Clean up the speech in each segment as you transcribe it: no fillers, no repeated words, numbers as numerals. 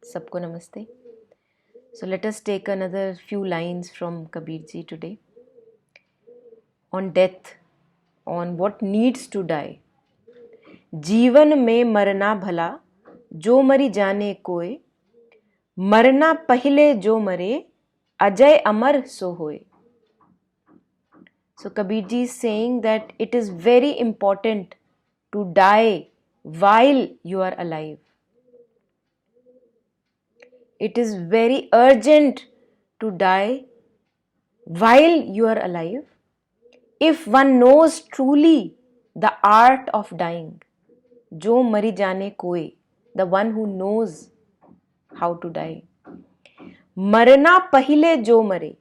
सबको नमस्ते. So let us take another few lines from Kabir ji today on death, on what needs to die. जीवन में मरना भला जो मरी जाने कोय, मरना पहले जो मरे अजय अमर सो होए. So Kabir ji is saying that it is very important to die while you are alive. It is very urgent to die while you are alive if one knows truly the art of dying. Jo mari jane koi, the one who knows how to die. मरना पहले जो मरे,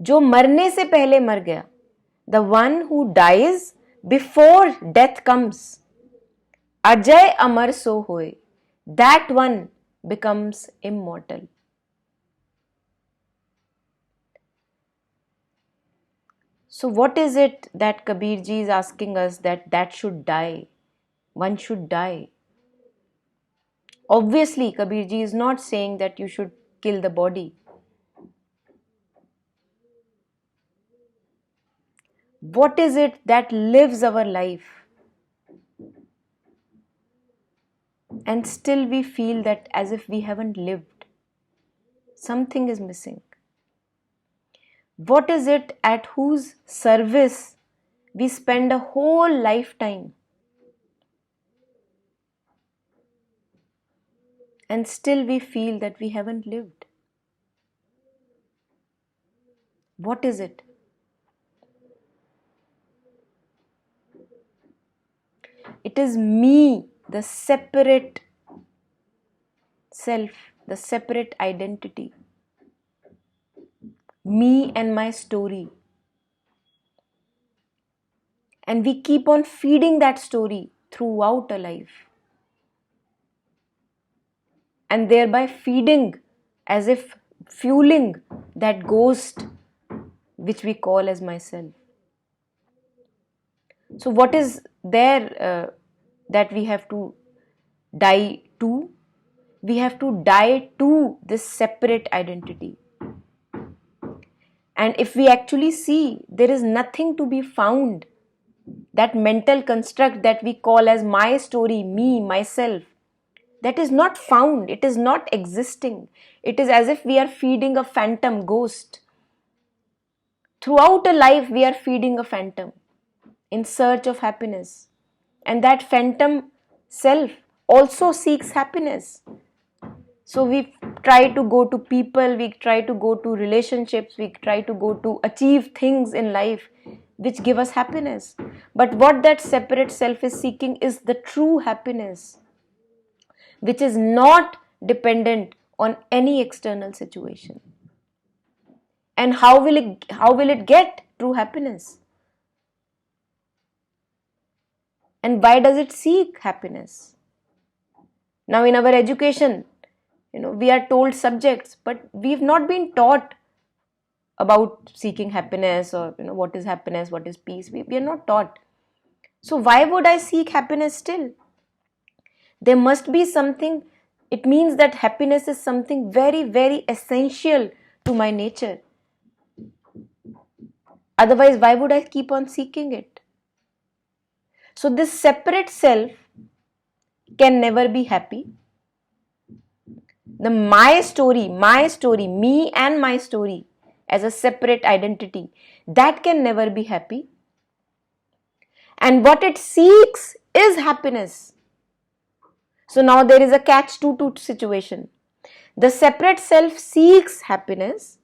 जो मरने से पहले मर गया, the one who dies before death comes. Ajay अमर सो होए, that one becomes immortal. So what is it that Kabir ji is asking us that should die? One should die. Obviously, Kabir ji is not saying that you should kill the body. What is it that lives our life? And still we feel that as if we haven't lived. Something is missing. What is it at whose service we spend a whole lifetime? And still we feel that we haven't lived. What is it? It is me, the separate self, the separate identity. Me and my story. And we keep on feeding that story throughout a life. And thereby feeding, as if fueling that ghost which we call as myself. So what is there that we have to die to? We have to die to this separate identity. And if we actually see, there is nothing to be found. That mental construct that we call as my story, me, myself, that is not found. It is not existing. It is as if we are feeding a phantom ghost. Throughout a life, we are feeding a phantom in search of happiness. And that phantom self also seeks happiness. So we try to go to people, we try to go to relationships, we try to go to achieve things in life which give us happiness. But what that separate self is seeking is the true happiness, which is not dependent on any external situation. And how will it get true happiness? And why does it seek happiness? Now in our education, we are told subjects, but we've not been taught about seeking happiness or what is happiness, what is peace. We are not taught. So why would I seek happiness still? There must be something. It means that happiness is something very, very essential to my nature. Otherwise, why would I keep on seeking it? So this separate self can never be happy. The my story, me and my story as a separate identity, that can never be happy. And what it seeks is happiness. So now there is a catch-22 situation. The separate self seeks happiness,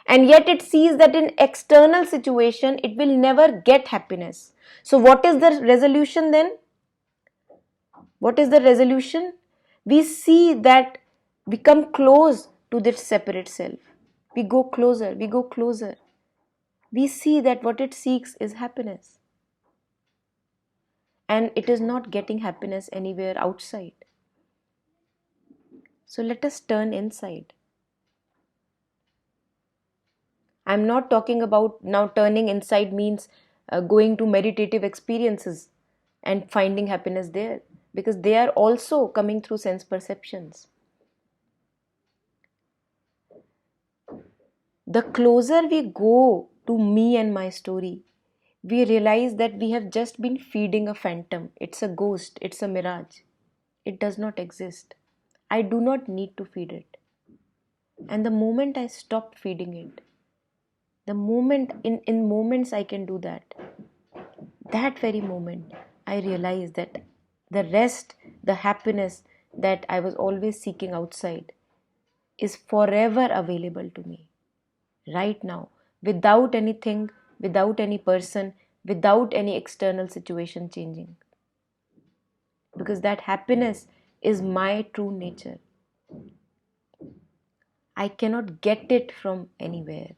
and yet it sees that in external situation it will never get happiness. So what is the resolution then? What is the resolution? We see that we come close to this separate self. We go closer, we go closer. We see that what it seeks is happiness. And it is not getting happiness anywhere outside. So let us turn inside. I'm not talking about now turning inside means going to meditative experiences and finding happiness there. because they are also coming through sense perceptions. The closer we go to me and my story, we realize that we have just been feeding a phantom. It's a ghost, it's a mirage. It does not exist. I do not need to feed it. And the moment I stop feeding it, the moment in moments I can do that very moment I realize that the rest, the happiness that I was always seeking outside is forever available to me right now, without anything, without any person, without any external situation changing. Because that happiness is my true nature. I cannot get it from anywhere.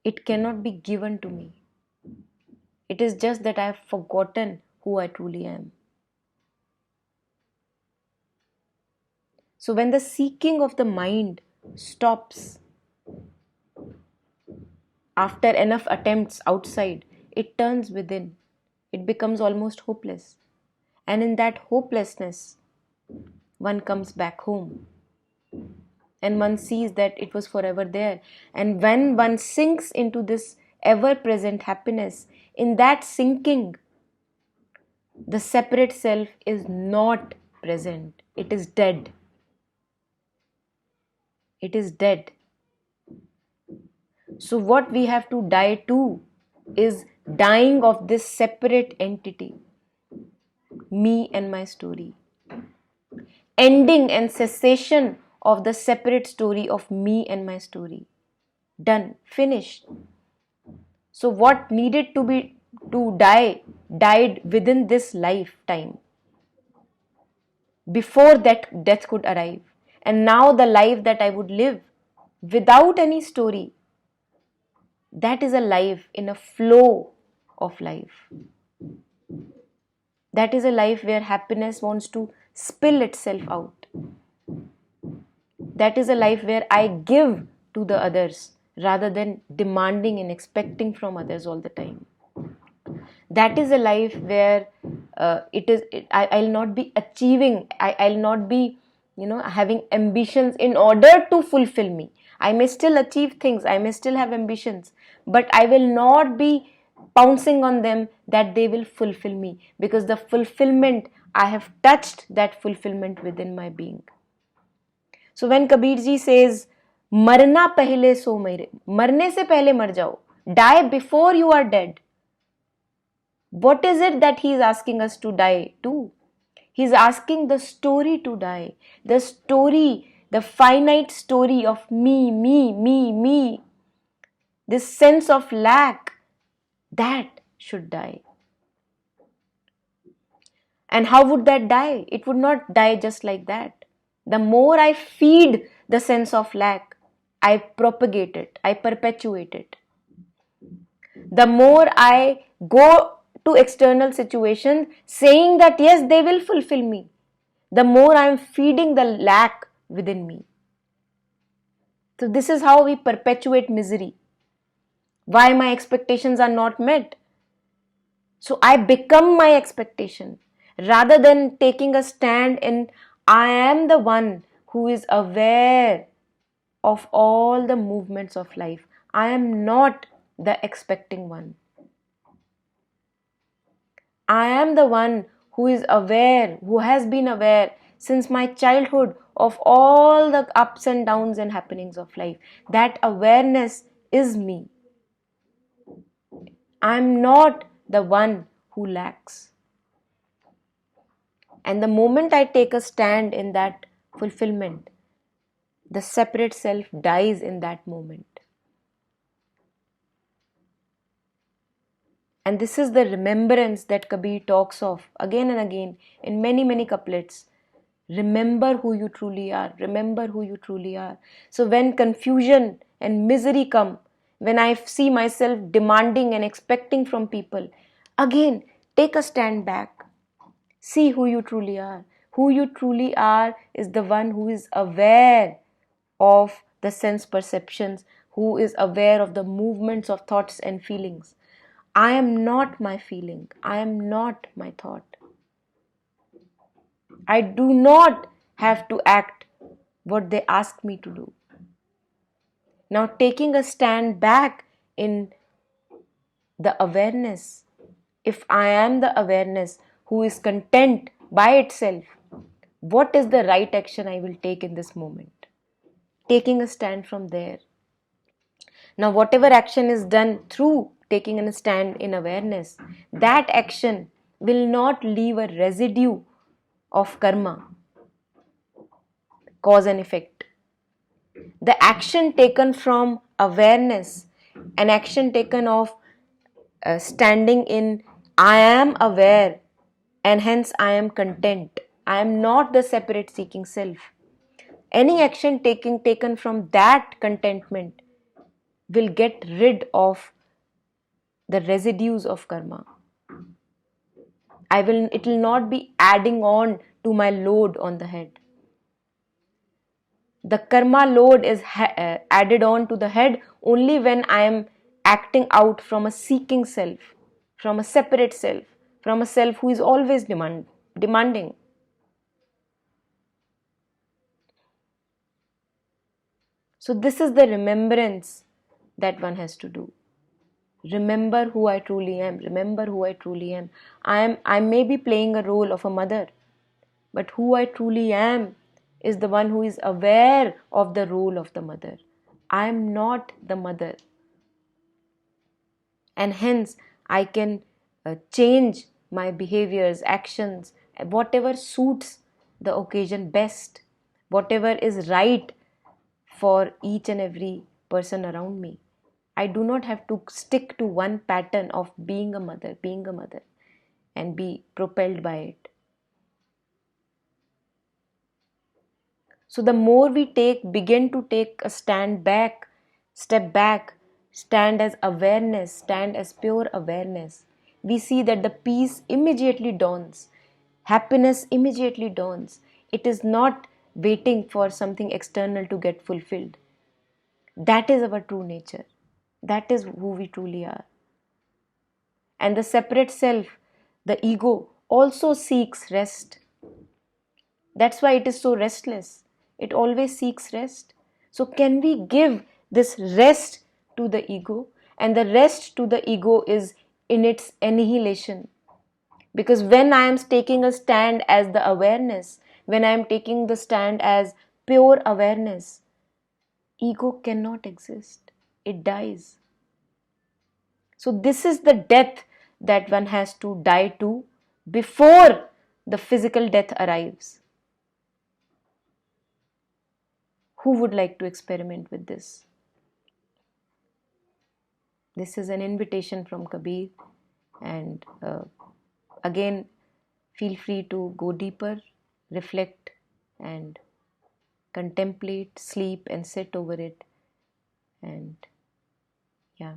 It cannot be given to me. It is just that I have forgotten who I truly am. So when the seeking of the mind stops after enough attempts outside, it turns within. It becomes almost hopeless. And in that hopelessness, one comes back home. And one sees that it was forever there. And when one sinks into this ever-present happiness, in that sinking, the separate self is not present. It is dead. It is dead. So what we have to die to is dying of this separate entity, me and my story. Ending and cessation of the separate story of me and my story. Done. Finished. So what needed to die died within this lifetime, before that death could arrive. And now the life that I would live without any story, that is a life in a flow of life. That is a life where happiness wants to spill itself out. That is a life where I give to the others rather than demanding and expecting from others all the time. That is a life where I'll not be achieving, I'll not be having ambitions in order to fulfill me. I may still achieve things, I may still have ambitions, but I will not be pouncing on them that they will fulfill me, because the fulfillment, I have touched that fulfillment within my being. So when Kabir ji says, "Marna pehle so mere," marne se pehle mar jao, die before you are dead. What is it that he is asking us to die to? He is asking the story to die. The story, the finite story of me. This sense of lack, that should die. And how would that die? It would not die just like that. The more I feed the sense of lack, I propagate it, I perpetuate it. The more I go to external situations saying that yes, they will fulfill me, the more I am feeding the lack within me. So this is how we perpetuate misery. Why my expectations are not met. So I become my expectation rather than taking a stand in I am the one who is aware of all the movements of life. I am not the expecting one. I am the one who is aware, who has been aware since my childhood of all the ups and downs and happenings of life. That awareness is me. I am not the one who lacks. And the moment I take a stand in that fulfillment, the separate self dies in that moment. And this is the remembrance that Kabir talks of again and again in many couplets. Remember who you truly are. Remember who you truly are. So when confusion and misery come, when I see myself demanding and expecting from people, again, take a stand back. See who you truly are. Who you truly are is the one who is aware of the sense perceptions, who is aware of the movements of thoughts and feelings. I am not my feeling. I am not my thought. I do not have to act what they ask me to do. Now, taking a stand back in the awareness, if I am the awareness who is content by itself, what is the right action I will take in this moment? Taking a stand from there. Now, whatever action is done through taking a stand in awareness, that action will not leave a residue of karma, cause and effect. The action taken from awareness, an action taken of standing in I am aware and hence I am content. I am not the separate seeking self. Any action taken from that contentment will get rid of the residues of karma. It will not be adding on to my load on the head. The karma load is added on to the head only when I am acting out from a seeking self, from a separate self, from a self who is always demanding. So this is the remembrance that one has to do. Remember who I truly am. Remember who I truly am. I may be playing a role of a mother, but who I truly am is the one who is aware of the role of the mother. I am not the mother. And hence I can change my behaviors, actions, whatever suits the occasion best, whatever is right for each and every person around me. I do not have to stick to one pattern of being a mother, and be propelled by it. So the more we begin to take a step back, stand as awareness, stand as pure awareness, we see that the peace immediately dawns, happiness immediately dawns. It is not waiting for something external to get fulfilled. That is our true nature. That is who we truly are. And the separate self, the ego, also seeks rest. That's why it is so restless. It always seeks rest. So, can we give this rest to the ego? And the rest to the ego is in its annihilation. Because when I am taking a stand as the awareness, when I am taking the stand as pure awareness, ego cannot exist. It dies. So, this is the death that one has to die to before the physical death arrives. Who would like to experiment with this? This is an invitation from Kabir, and again, feel free to go deeper, reflect, and contemplate, sleep, and sit over it. And yeah.